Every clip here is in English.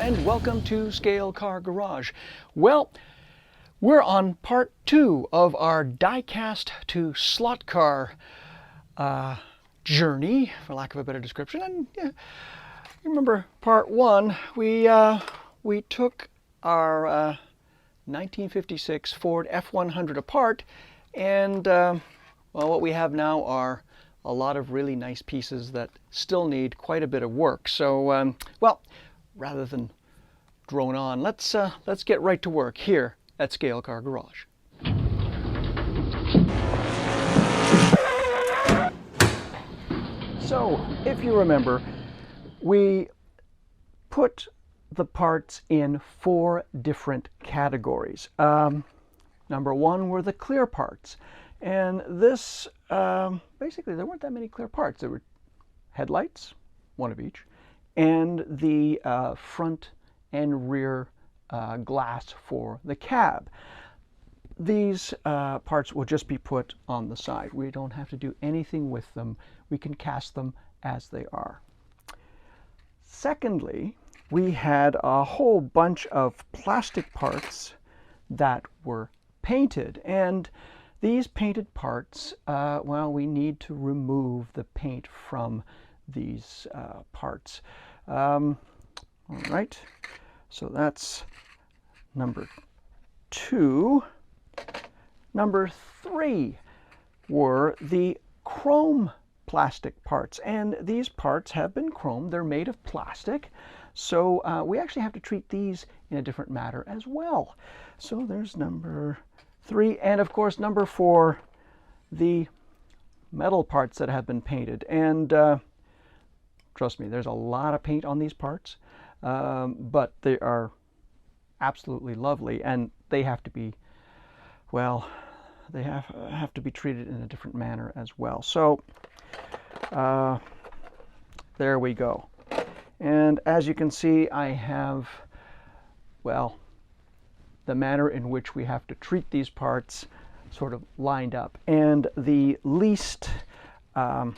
and welcome to Scale Car Garage. Well, we're on part 2 of our diecast to slot car journey, for lack of a better description. And yeah, you remember part 1, we took our 1956 Ford F100 apart, and well, what we have now are a lot of really nice pieces that still need quite a bit of work. So, well, rather than drone on, let's get right to work here at Scale Car Garage. So, if you remember, we put the parts in 4 different categories. Number 1 were the clear parts, and this basically there weren't that many clear parts. There were headlights, one of each, and the front and rear glass for the cab. These parts will just be put on the side. We don't have to do anything with them. We can cast them as they are. Secondly, we had a whole bunch of plastic parts that were painted, and these painted parts, well, we need to remove the paint from these parts. All right, so that's number 2. Number 3 were the chrome plastic parts, and these parts have been chromed. They're made of plastic, so we actually have to treat these in a different manner as well. So there's number 3, and of course number 4, the metal parts that have been painted. And trust me, there's a lot of paint on these parts, but they are absolutely lovely, and they have to be, well, they have to be treated in a different manner as well. So there we go. And as you can see, I have, well, the manner in which we have to treat these parts sort of lined up. And the least I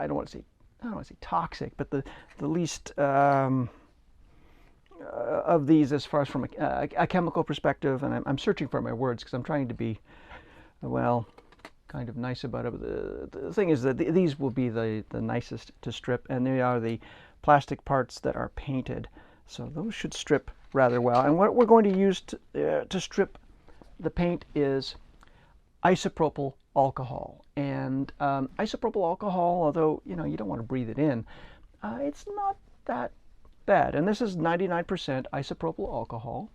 don't want to say toxic, but the least of these, as far as from a chemical perspective, and I'm searching for my words because I'm trying to be, well, kind of nice about it. The thing is that these will be the nicest to strip, and they are the plastic parts that are painted, so those should strip rather well. And what we're going to use to strip the paint is isopropyl alcohol. And isopropyl alcohol, although you don't want to breathe it in, it's not that bad. And this is 99% isopropyl alcohol.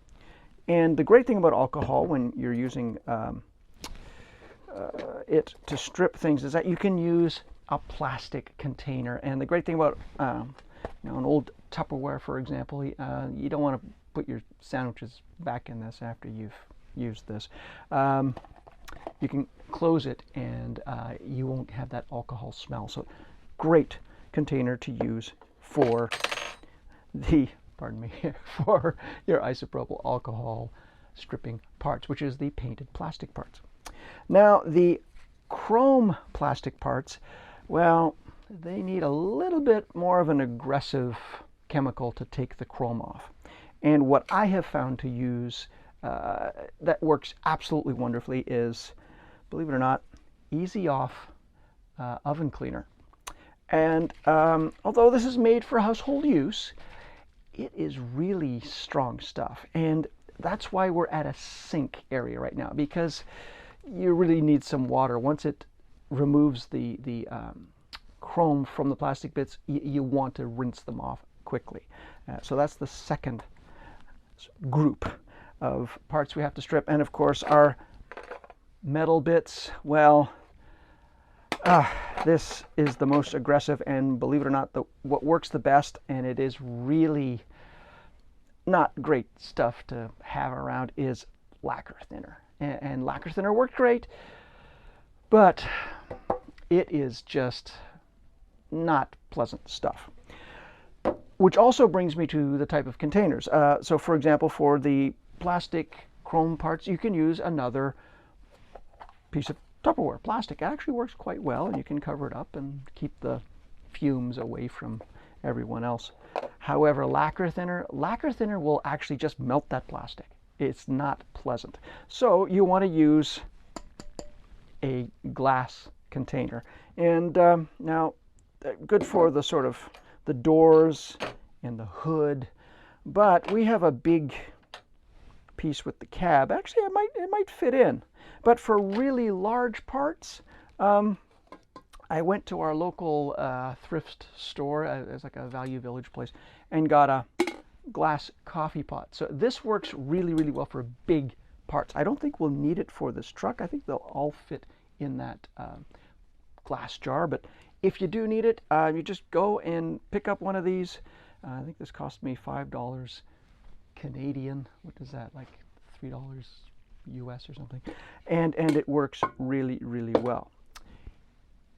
And the great thing about alcohol when you're using it to strip things is that you can use a plastic container. And the great thing about an old Tupperware, for example, you don't want to put your sandwiches back in this after you've used this. You can close it, and you won't have that alcohol smell. So great container to use for the, pardon me, for your isopropyl alcohol stripping parts, which is the painted plastic parts. Now the chrome plastic parts, well, they need a little bit more of an aggressive chemical to take the chrome off. And what I have found to use that works absolutely wonderfully is, believe it or not, Easy Off oven cleaner. And although this is made for household use, it is really strong stuff. And that's why we're at a sink area right now, because you really need some water. Once it removes the chrome from the plastic bits, you want to rinse them off quickly. So that's the second group of parts we have to strip. And of course our metal bits, well, this is the most aggressive, and believe it or not, what works the best, and it is really not great stuff to have around, is lacquer thinner. And lacquer thinner worked great, but it is just not pleasant stuff. Which also brings me to the type of containers. So for example, for the plastic chrome parts, you can use another piece of Tupperware plastic. It actually works quite well, and you can cover it up and keep the fumes away from everyone else. However, lacquer thinner will actually just melt that plastic. It's not pleasant. So you want to use a glass container. And now, good for the sort of the doors and the hood, but we have a big piece with the cab. Actually, it might fit in. But for really large parts, I went to our local thrift store, it's like a Value Village place, and got a glass coffee pot. So this works really, really well for big parts. I don't think we'll need it for this truck. I think they'll all fit in that glass jar. But if you do need it, you just go and pick up one of these. I think this cost me $5 Canadian. What is that, like $3 US or something? And it works really, really well.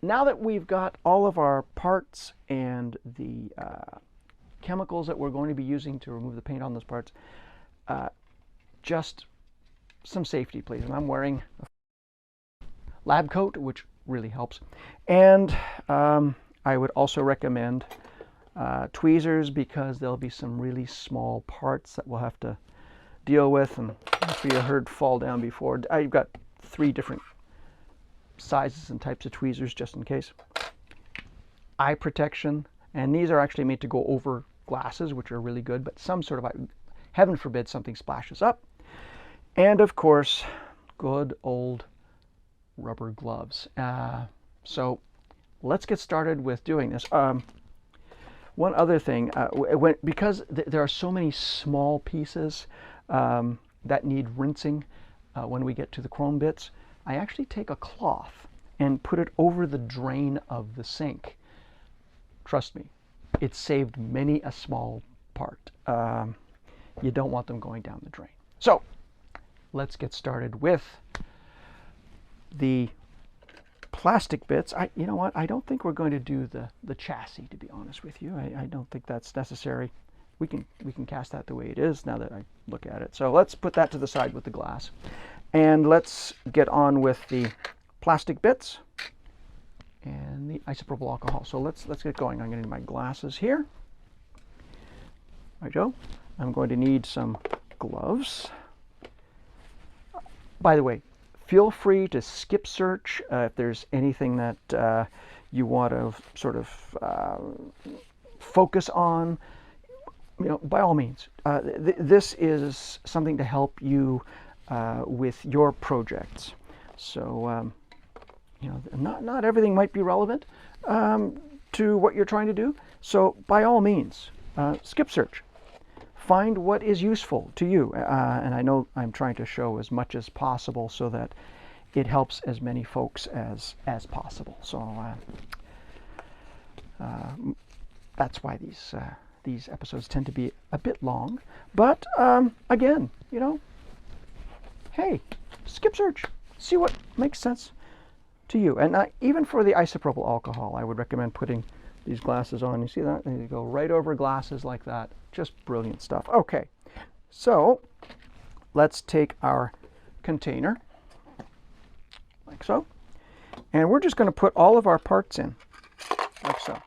Now that we've got all of our parts and the chemicals that we're going to be using to remove the paint on those parts, just some safety, please. And I'm wearing a lab coat, which really helps. And I would also recommend tweezers, because there'll be some really small parts that we'll have to deal with. And if you heard fall down before, I've got 3 different sizes and types of tweezers just in case. Eye protection, and these are actually made to go over glasses, which are really good, but some sort of, heaven forbid, something splashes up. And of course, good old rubber gloves. So let's get started with doing this. One other thing, because there are so many small pieces that need rinsing when we get to the chrome bits, I actually take a cloth and put it over the drain of the sink. Trust me, it saved many a small part. You don't want them going down the drain. So let's get started with the plastic bits. You know what? I don't think we're going to do the chassis, to be honest with you. I don't think that's necessary. We can cast that the way it is now that I look at it. So let's put that to the side with the glass. And let's get on with the plastic bits and the isopropyl alcohol. So let's get going. I'm going to need my glasses here. There we go. I'm going to need some gloves. By the way, feel free to skip search if there's anything that you want to sort of focus on. You know, by all means. This is something to help you with your projects. So, you know, not everything might be relevant to what you're trying to do. So, by all means, skip search. Find what is useful to you. And I know I'm trying to show as much as possible so that it helps as many folks as possible. So, that's why these episodes tend to be a bit long. But, again, you know, hey, skip search. See what makes sense to you. And even for the isopropyl alcohol, I would recommend putting these glasses on. You see that? They go right over glasses like that. Just brilliant stuff. Okay, so let's take our container, like so. And we're just going to put all of our parts in, like so.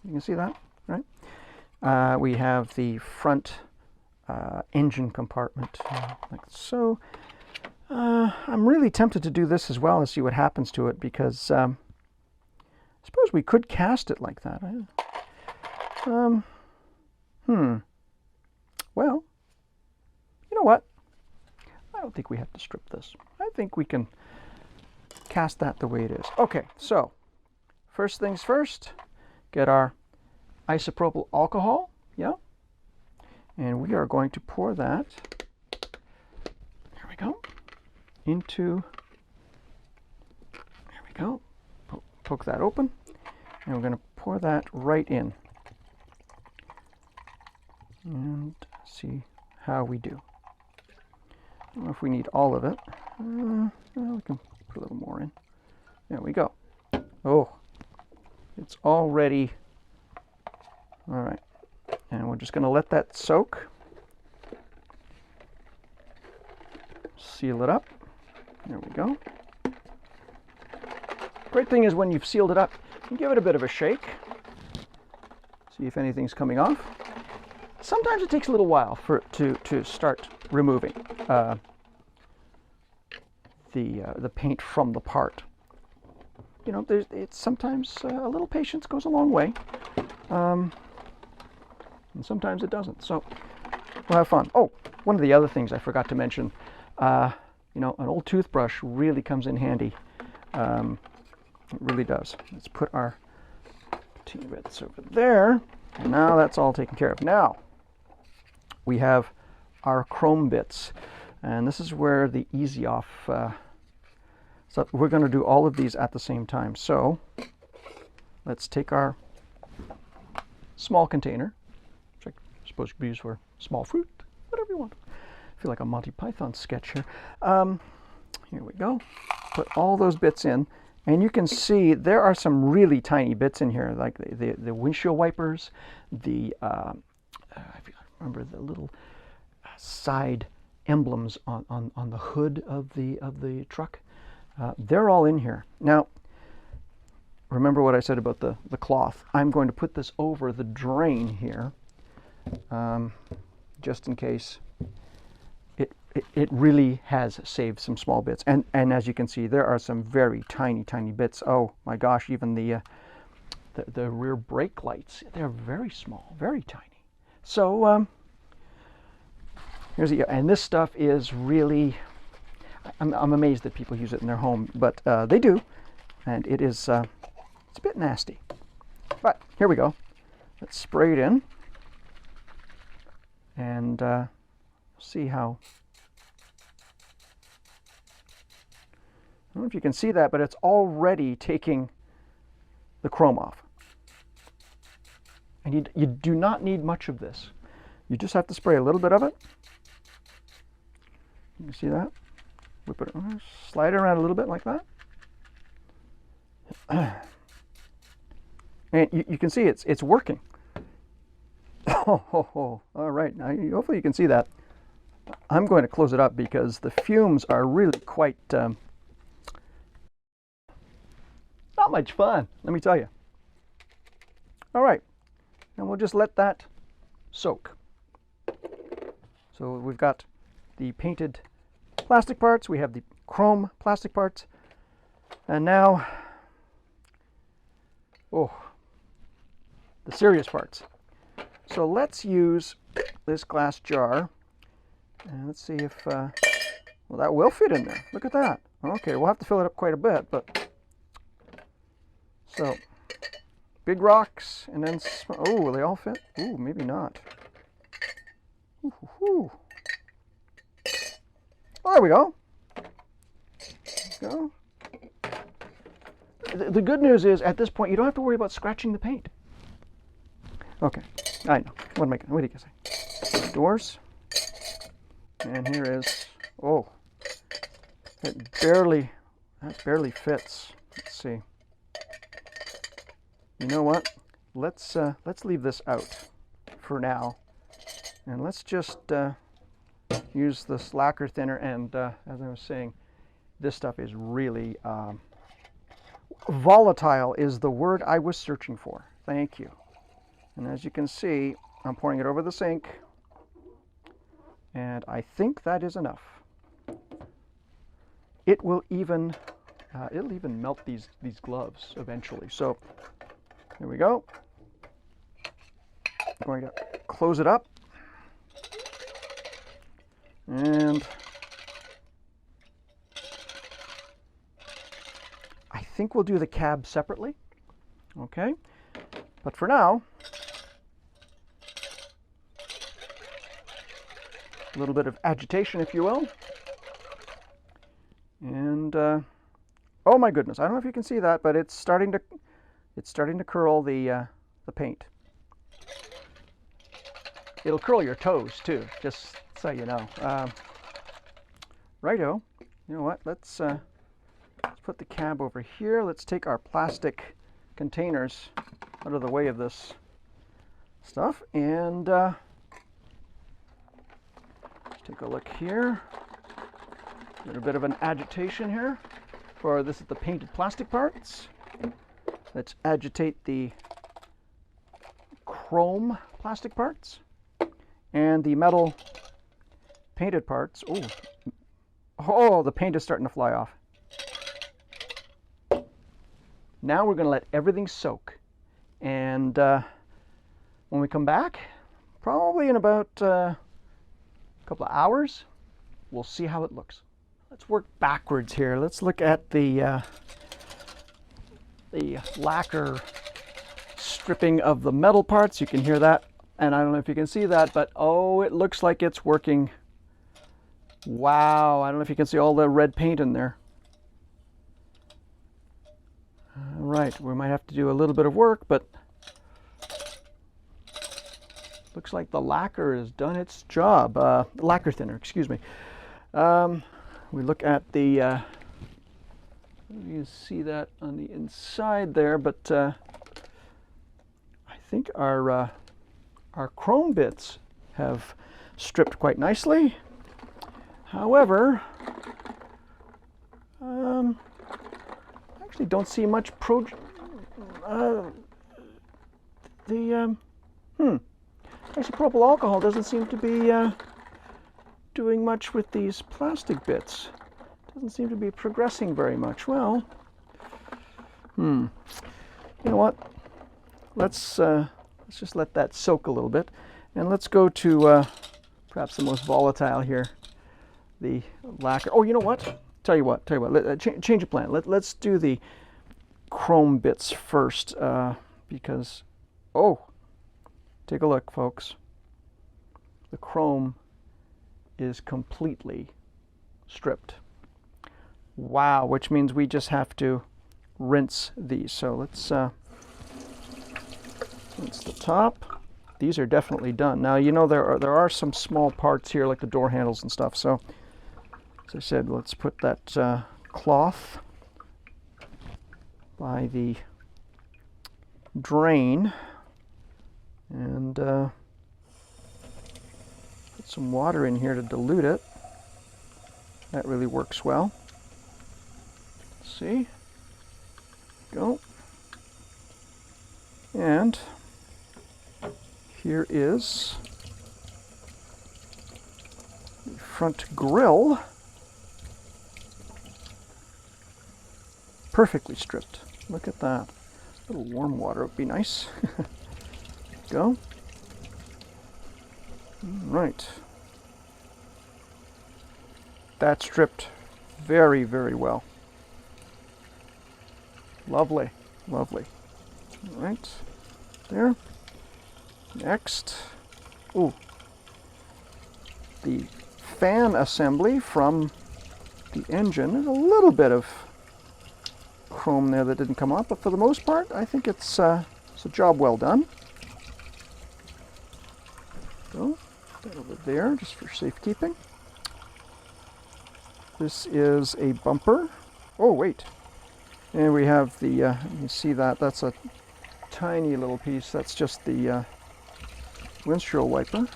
You can see that, right? We have the front engine compartment, like so. I'm really tempted to do this as well and see what happens to it, because I suppose we could cast it like that. Well, you know what? I don't think we have to strip this. I think we can cast that the way it is. Okay, so first things first, get our isopropyl alcohol, yeah? And we are going to pour that, there we go, into, there we go, poke that open, and we're going to pour that right in and see how we do. I don't know if we need all of it. Well, we can put a little more in. There we go. Oh, it's already, all right. And we're just going to let that soak. Seal it up. There we go. Great thing is when you've sealed it up, you give it a bit of a shake. See if anything's coming off. sometimes it takes a little while for it to start removing the paint from the part. You know, it's sometimes a little patience goes a long way, and sometimes it doesn't. So we'll have fun. Oh, one of the other things I forgot to mention, you know, an old toothbrush really comes in handy. It really does. Let's put our patina bits over there, and now that's all taken care of. Now we have our chrome bits, and this is where the easy off. So we're going to do all of these at the same time. So let's take our small container, which I suppose you could use for small fruit, whatever you want. I feel like a Monty Python sketch here. Here we go. Put all those bits in, and you can see there are some really tiny bits in here, like the windshield wipers, I remember the little side emblems on the hood of the truck. They're all in here. Now, remember what I said about the cloth. I'm going to put this over the drain here, just in case. It really has saved some small bits. And as you can see, there are some very tiny bits. Oh my gosh, even the rear brake lights, they're very small, very tiny. So here's and this stuff is really, I'm amazed that people use it in their home, but they do, and it is it's a bit nasty. But here we go. Let's spray it in, and see how. I don't know if you can see that, but it's already taking the chrome off. And you do not need much of this. You just have to spray a little bit of it. You see that? Whip it, slide it around a little bit like that. And you can see it's working. Oh, all right. Now, hopefully you can see that. I'm going to close it up because the fumes are really quite not much fun, let me tell you. All right, and we'll just let that soak. So we've got the painted plastic parts, we have the chrome plastic parts, and now, oh, the serious parts. So let's use this glass jar, and let's see if, well, that will fit in there. Look at that. Okay, we'll have to fill it up quite a bit, but, so, big rocks, and then, oh, will they all fit? Ooh, maybe not. Ooh. Oh, there we go. Go. The good news is, at this point, you don't have to worry about scratching the paint. Okay, I know. What do you guys say? Doors. And here is, oh, that barely fits. Let's see. You know what? Let's leave this out for now, and let's just use this lacquer thinner. And as I was saying, this stuff is really volatile. Is the word I was searching for. Thank you. And as you can see, I'm pouring it over the sink, and I think that is enough. It will even it'll even melt these gloves eventually. So. Here we go. I'm going to close it up. And I think we'll do the cab separately. Okay. But for now, a little bit of agitation, if you will. And oh my goodness, I don't know if you can see that, but it's starting to curl the paint. It'll curl your toes too, just so you know. Righto. You know what? Let's put the cab over here. Let's take our plastic containers out of the way of this stuff, and let's take a look here. A little bit of an agitation here. For this is the painted plastic parts. Let's agitate the chrome plastic parts. And the metal painted parts, oh, the paint is starting to fly off. Now we're going to let everything soak. And when we come back, probably in about a couple of hours, we'll see how it looks. Let's work backwards here. Let's look at the lacquer stripping of the metal parts. You can hear that, and I don't know if you can see that, but oh, it looks like it's working. Wow, I don't know if you can see all the red paint in there. All right, we might have to do a little bit of work, but looks like the lacquer has done its job. Lacquer thinner, excuse me. We look at the, you can see that on the inside there, but I think our chrome bits have stripped quite nicely. However, I actually don't see much isopropyl alcohol doesn't seem to be doing much with these plastic bits. Doesn't seem to be progressing very much. Well, you know what? Let's just let that soak a little bit, and let's go to perhaps the most volatile here, the lacquer. Oh, you know what? Tell you what. Change of plan. Let's do the chrome bits first, because take a look, folks. The chrome is completely stripped. Wow, which means we just have to rinse these. So let's rinse the top. These are definitely done. Now, you know, there are some small parts here, like the door handles and stuff. So, as I said, let's put that cloth by the drain and put some water in here to dilute it. That really works well. See? Go. And here is the front grille, perfectly stripped. Look at that. A little warm water would be nice. Go. Right. That stripped very, very well. Lovely, lovely. All right, there. Next, the fan assembly from the engine. There's a little bit of chrome there that didn't come off, but for the most part, I think it's a job well done. So, that over there, just for safekeeping. This is a bumper. Oh, wait. And we have the, you can see that, that's a tiny little piece. That's just the windshield wiper. I'm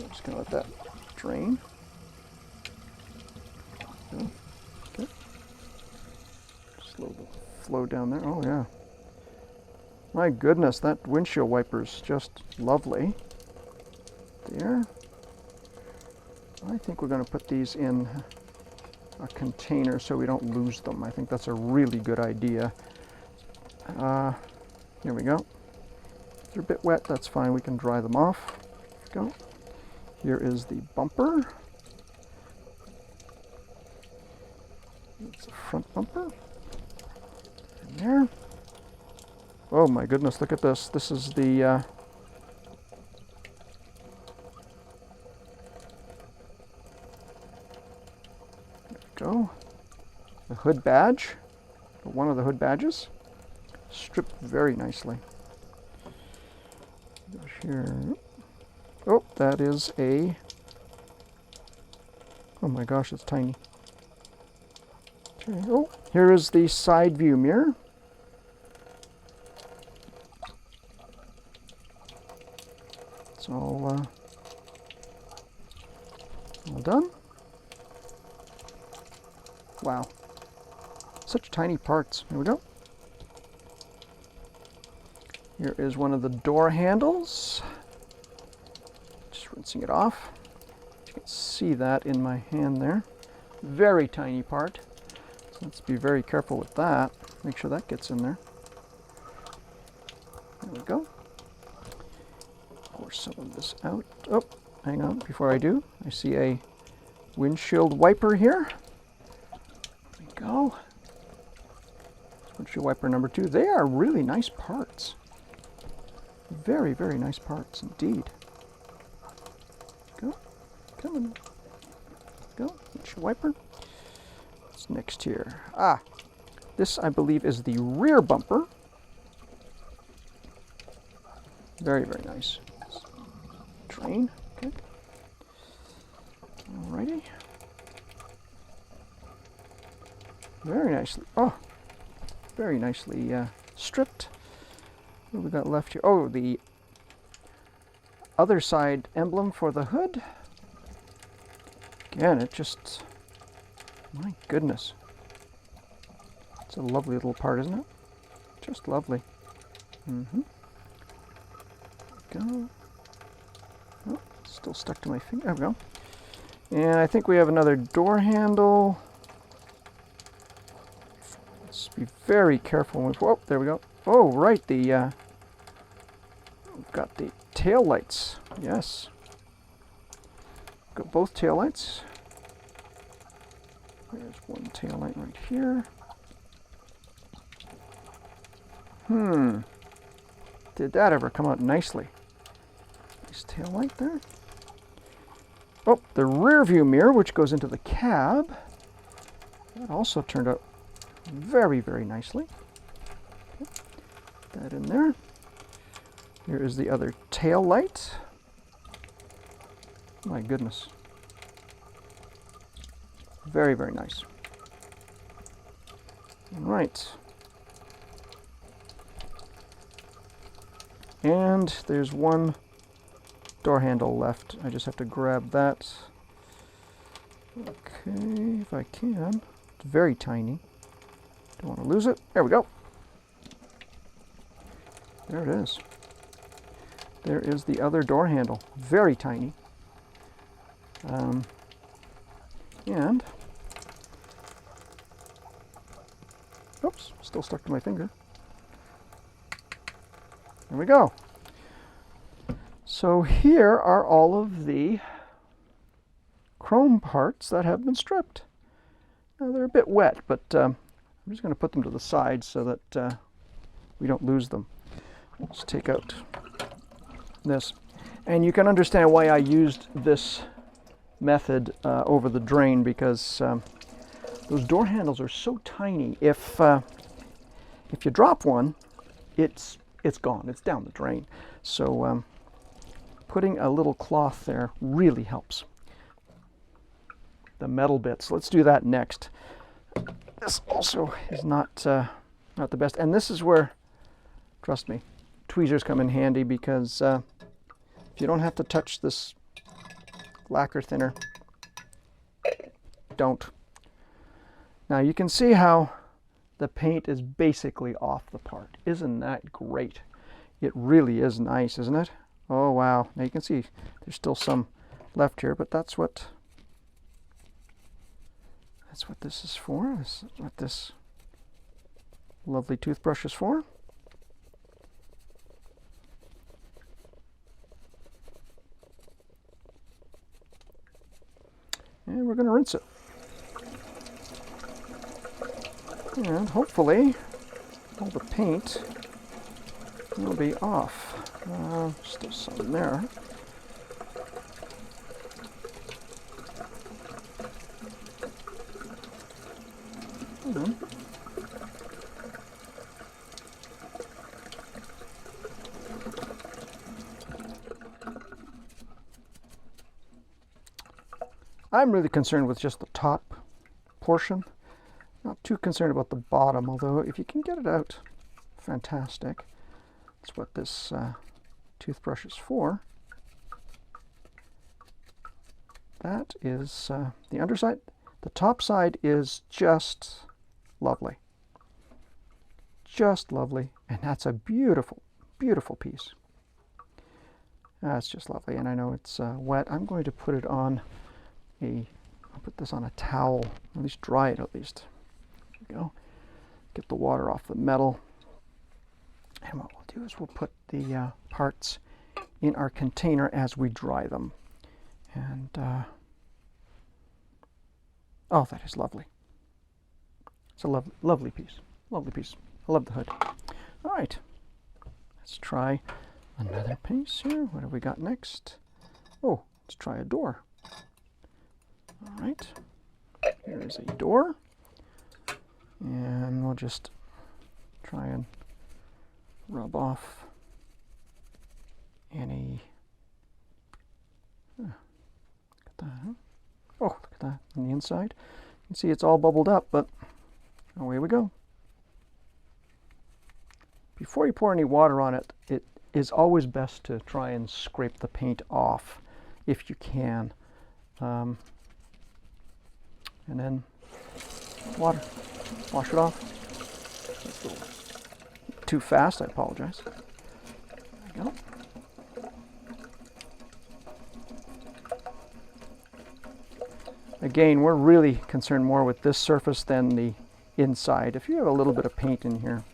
just going to let that drain. Okay. Just a little bit of flow down there. Oh, yeah. My goodness, that windshield wiper is just lovely. There. I think we're going to put these in a container so we don't lose them. I think that's a really good idea. Here we go. If they're a bit wet, that's fine. We can dry them off. Go. Here is the bumper. It's a front bumper. In there. Oh my goodness, look at this. This is the there we go. The hood badge. One of the hood badges. Stripped very nicely. Here. Oh, that is a... Oh my gosh, it's tiny. Okay. Oh, here is the side view mirror. It's all done. Wow. Such tiny parts. Here we go. Here is one of the door handles. rinsing it off. You can see that in my hand there. Very tiny part. So let's be very careful with that. Make sure that gets in there. There we go. Pour some of this out. Oh, hang on. Before I do, I see a windshield wiper here. There we go. Windshield wiper number 2. They are really nice parts. Very, very nice parts indeed. Go. Come on. Go. Windshield wiper. What's next here? Ah, this I believe is the rear bumper. Very, very nice. Train. Okay. Alrighty. Very nicely. Oh, very nicely stripped. What do we got left here? Oh, the other side emblem for the hood. Again, it just, my goodness. It's a lovely little part, isn't it? Just lovely. Go. Oh, still stuck to my finger. There we go. And I think we have another door handle. Let's be very careful with. Oh, there we go. Oh, right. The we've got the tail lights. Yes. Got both tail lights. There's one tail light right here. Did that ever come out nicely? Nice tail light there. Oh, the rear view mirror, which goes into the cab. That also turned out very, very nicely. Okay. Put that in there. Here is the other tail light. My goodness. Very, very nice. All right. And there's one door handle left. I just have to grab that. Okay, if I can. It's very tiny. Don't want to lose it. There we go. There it is. There is the other door handle. Very tiny. And oops, still stuck to my finger. There we go. So here are all of the chrome parts that have been stripped. Now they're a bit wet, but I'm just going to put them to the side so that we don't lose them. Let's take out this. And you can understand why I used this method over the drain, because those door handles are so tiny. If you drop one, it's gone. It's down the drain. So putting a little cloth there really helps. The metal bits. Let's do that next. This also is not the best, and this is where, trust me, tweezers come in handy, because if you don't have to touch this lacquer thinner, don't. Now you can see how the paint is basically off the part. Isn't that great? It really is nice, isn't it? Oh wow. Now you can see there's still some left here, but that's what this is for. This is what this lovely toothbrush is for. And we're going to rinse it. And hopefully all the paint will be off. Still some there. I'm really concerned with just the top portion. Not too concerned about the bottom, although if you can get it out, fantastic. That's what this toothbrush is for. That is the underside. The top side is just lovely. Just lovely. And that's a beautiful, beautiful piece. That's just lovely, and I know it's wet. I'm going to put it on I'll put this on a towel, at least dry it at least. There we go. Get the water off the metal. And what we'll do is we'll put the parts in our container as we dry them. And, oh, that is lovely. It's a lovely piece. Lovely piece. I love the hood. All right, let's try another piece here. What have we got next? Oh, let's try a door. All right, here is a door. And we'll just try and rub off any. Look at that. Huh? Oh, look at that on the inside. You can see it's all bubbled up, but away we go. Before you pour any water on it, it is always best to try and scrape the paint off if you can. And then water. Wash it off. That's a little too fast, I apologize. There we go. Again, we're really concerned more with this surface than the inside. If you have a little bit of paint in here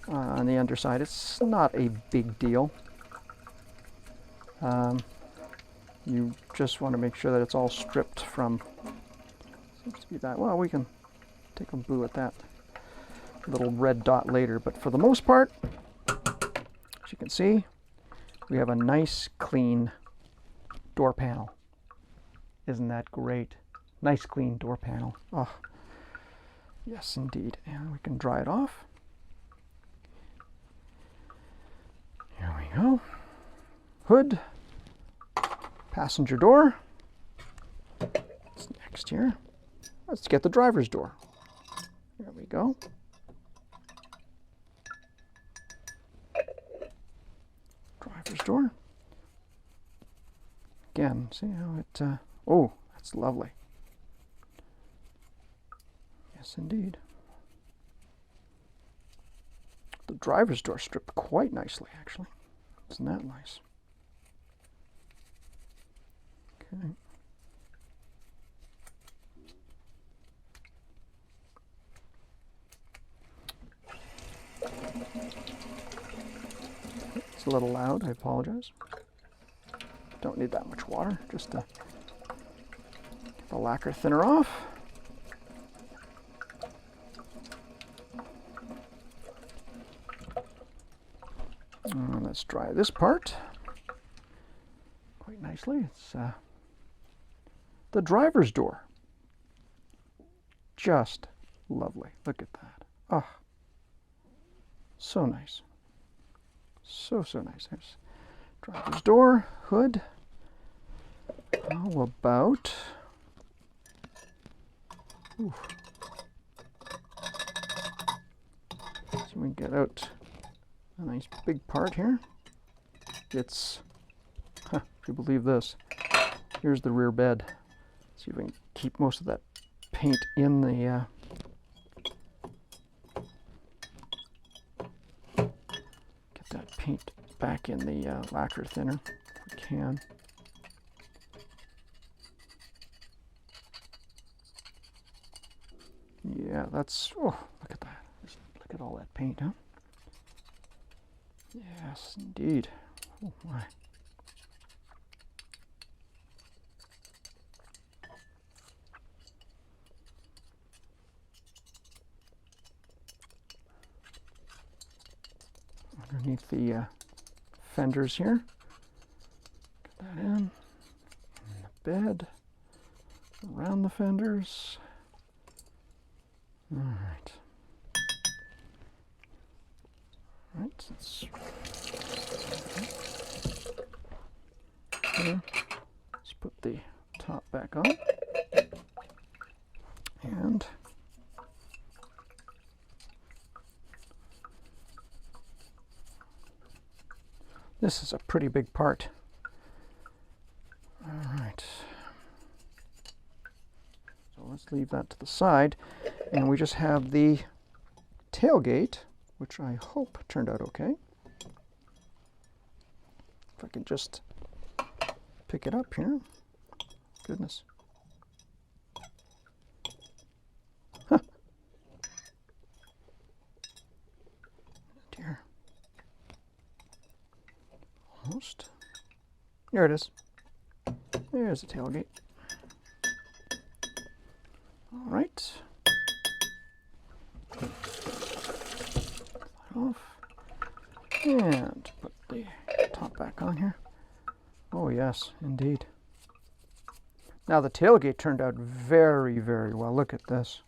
on the underside, it's not a big deal. You just want to make sure that it's all stripped from, seems to be that, well, we can take a boo at that little red dot later, but for the most part, as you can see, we have a nice clean door panel. Isn't that great? Nice clean door panel. Oh, yes indeed. And we can dry it off. Here we go. Hood, passenger door. What's next here? Let's get the driver's door. There we go. Driver's door. Again, see how it, oh, that's lovely. Yes, indeed. The driver's door stripped quite nicely, actually. Isn't that nice? Okay. It's a little loud, I apologize. Don't need that much water, just to get the lacquer thinner off. Let's dry this part quite nicely. It's the driver's door. Just lovely. Look at that. Oh, so nice. So nice. There's driver's door, hood. How about, ooh. So we get out a nice big part here. It's, if you believe this, here's the rear bed. See if we can keep most of that paint in the, get that paint back in the lacquer thinner if we can. Yeah, that's, oh, look at that. Just look at all that paint, huh? Yes, indeed. Oh my. Underneath the fenders here. Get that in the bed, around the fenders. All right. All right, let's put the top back on. And this is a pretty big part. All right. So let's leave that to the side. And we just have the tailgate, which I hope turned out okay. If I could just pick it up here. Goodness. Huh. Dear. Almost. There it is. There's the tailgate. All right. Off. And put the top back on here. Oh yes, indeed. Now the tailgate turned out very, very well. Look at this.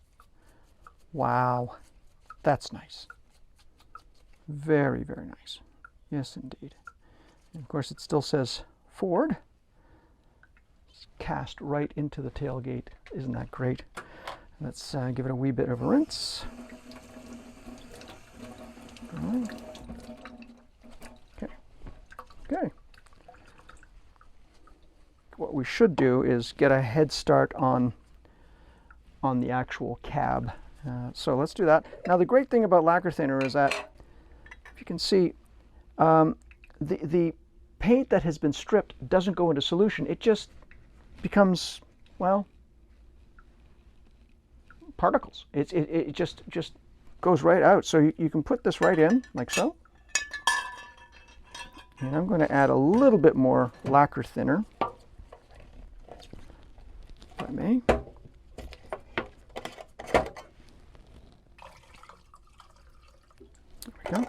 Wow. That's nice. Very, very nice. Yes, indeed. And of course, it still says Ford. It's cast right into the tailgate. Isn't that great? Let's give it a wee bit of a rinse. Okay. Okay. What we should do is get a head start on the actual cab. So let's do that. Now the great thing about lacquer thinner is that, if you can see, the paint that has been stripped doesn't go into solution. It just becomes, well, particles. It just goes right out. So you can put this right in, like so. And I'm going to add a little bit more lacquer thinner, if I may. There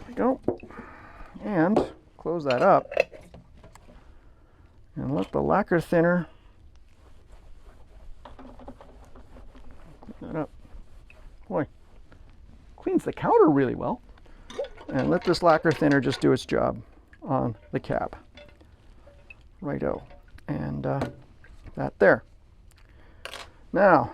we go. And close that up. And let the lacquer thinner that up. Boy, cleans the counter really well. And let this lacquer thinner just do its job on the cab. Righto. And that there. Now,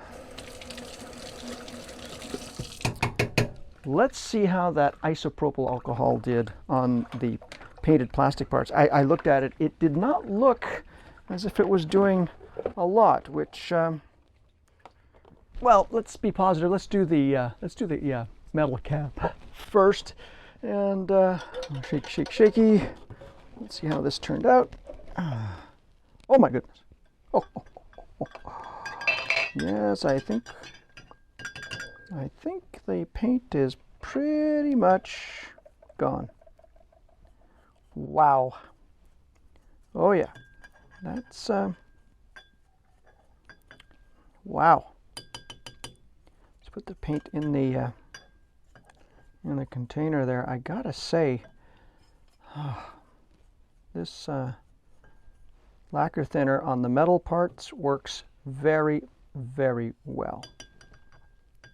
let's see how that isopropyl alcohol did on the painted plastic parts. I looked at it. It did not look as if it was doing a lot, which, well, let's be positive. Let's do the metal cap first. And shake, shake, shaky. Let's see how this turned out. Oh my goodness. Oh. Yes, I think the paint is pretty much gone. Wow. Oh yeah. That's wow. Let's put the paint in the container there. I gotta say, this lacquer thinner on the metal parts works very, very well.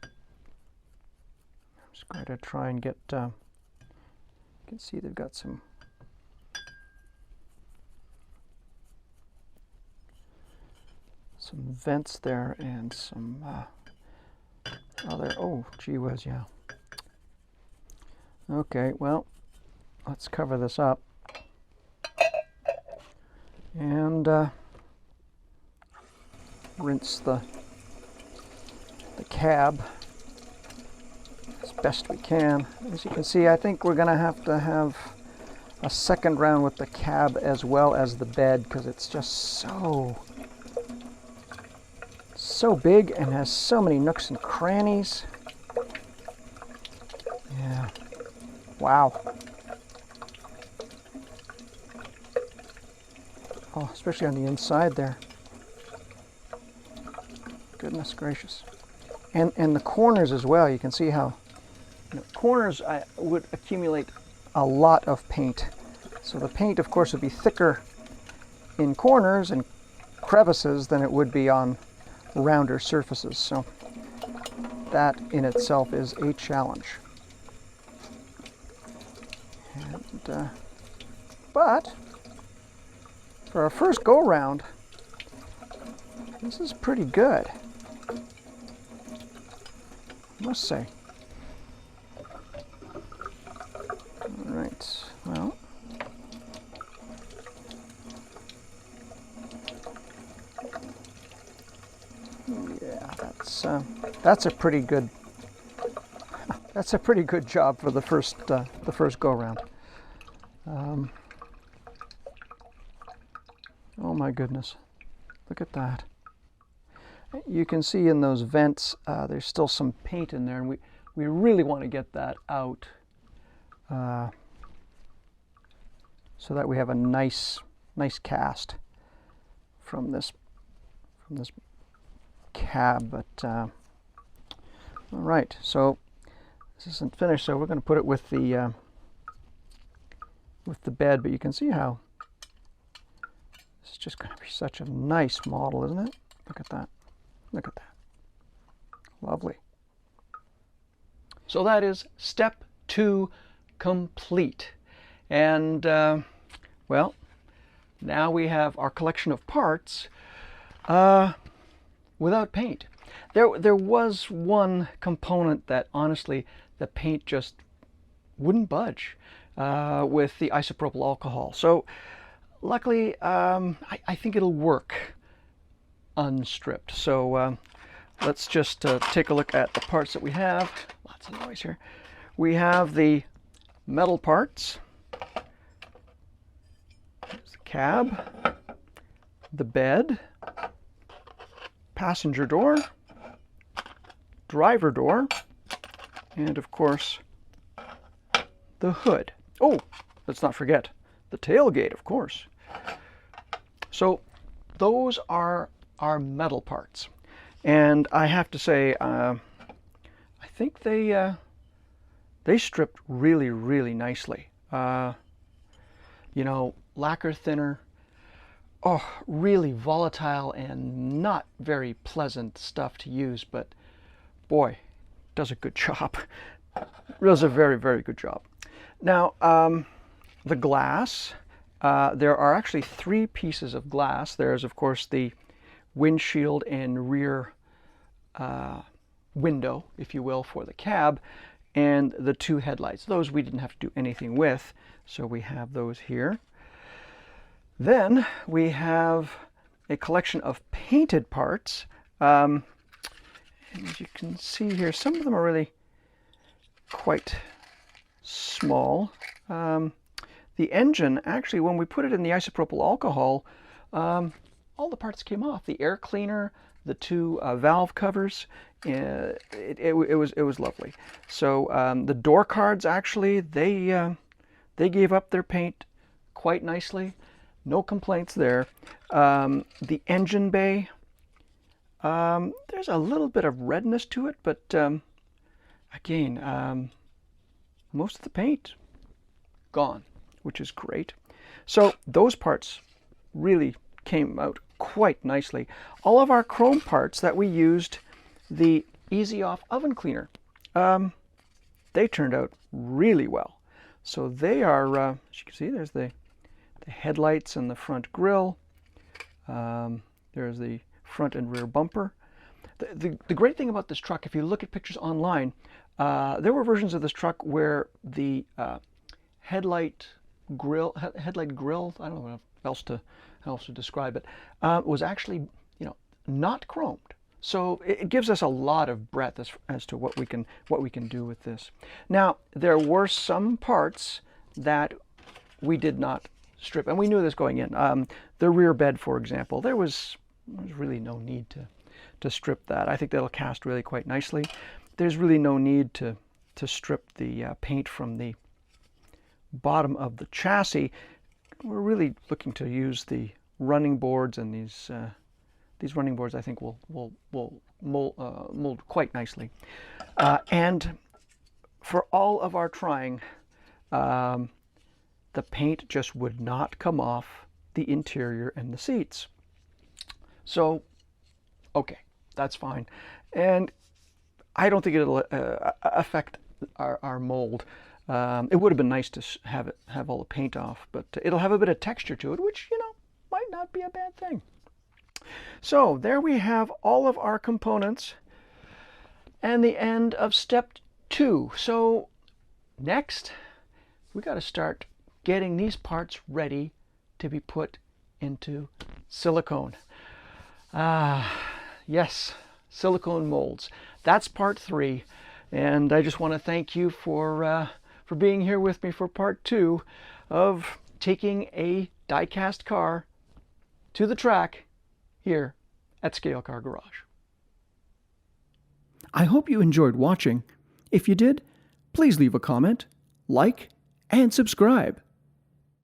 I'm just going to try and get, you can see they've got some vents there and some other, oh gee whiz, yeah. Okay, well, let's cover this up and rinse the cab as best we can. As you can see, I think we're going to have a second round with the cab as well as the bed, because it's just so big and has so many nooks and crannies. Yeah. Wow. Oh, especially on the inside there. Goodness gracious. And the corners as well. You can see how, corners would accumulate a lot of paint. So the paint, of course, would be thicker in corners and crevices than it would be on rounder surfaces. So that in itself is a challenge. And, but for our first go round, this is pretty good, I must say. All right, well, yeah, that's a pretty good job for the first go round. Oh my goodness, look at that. You can see in those vents there's still some paint in there, and we really want to get that out so that we have a nice cast from this cab. But all right, so this isn't finished, so we're going to put it with the bed. But you can see how this is just going to be such a nice model, isn't it? Look at that. Look at that. Lovely. So that is step 2 complete. And well, now we have our collection of parts without paint. There was one component that honestly the paint just wouldn't budge with the isopropyl alcohol. So luckily I think it'll work unstripped. So let's just take a look at the parts that we have. Lots of noise here. We have the metal parts. There's the cab, the bed, passenger door, driver door, and of course the hood. Oh, let's not forget the tailgate, of course. So those are our metal parts, and I have to say I think they stripped really nicely. You know, lacquer thinner, oh, really volatile and not very pleasant stuff to use, but boy, does a good job. Does a very good job. Now the glass, there are actually 3 pieces of glass. There's of course the windshield and rear window, if you will, for the cab, and the 2 headlights. Those we didn't have to do anything with, so we have those here. Then we have a collection of painted parts. And as you can see here, some of them are really quite small. The engine, actually, when we put it in the isopropyl alcohol, all the parts came off. The air cleaner, the 2 valve covers, it was lovely. So the door cards, actually, they gave up their paint quite nicely. No complaints there. The engine bay, there's a little bit of redness to it, but again, most of the paint gone, which is great. So those parts really came out quite nicely. All of our chrome parts that we used, the Easy Off oven cleaner, they turned out really well. So they are, as you can see, there's the headlights and the front grille. There's the front and rear bumper. The great thing about this truck, if you look at pictures online, there were versions of this truck where the headlight grill, I don't know how else to describe it, was actually, you know, not chromed. So it gives us a lot of breadth as to what we can do with this. Now there were some parts that we did not strip, and we knew this going in. The rear bed, for example, there was really no need to strip that. I think that'll cast really quite nicely. There's really no need to strip the paint from the bottom of the chassis. We're really looking to use the running boards, and these running boards I think will mold quite nicely. And for all of our trying, the paint just would not come off the interior and the seats. So, okay, that's fine. And I don't think it'll affect our mold. It would have been nice to have all the paint off, but it'll have a bit of texture to it, which, you know, might not be a bad thing. So there we have all of our components and the end of step 2. So next, we got to start getting these parts ready to be put into silicone. Yes, silicone molds. That's part 3, and I just want to thank you for for being here with me for part 2 of taking a die-cast car to the track here at Scale Car Garage. I hope you enjoyed watching. If you did, please leave a comment, like, and subscribe.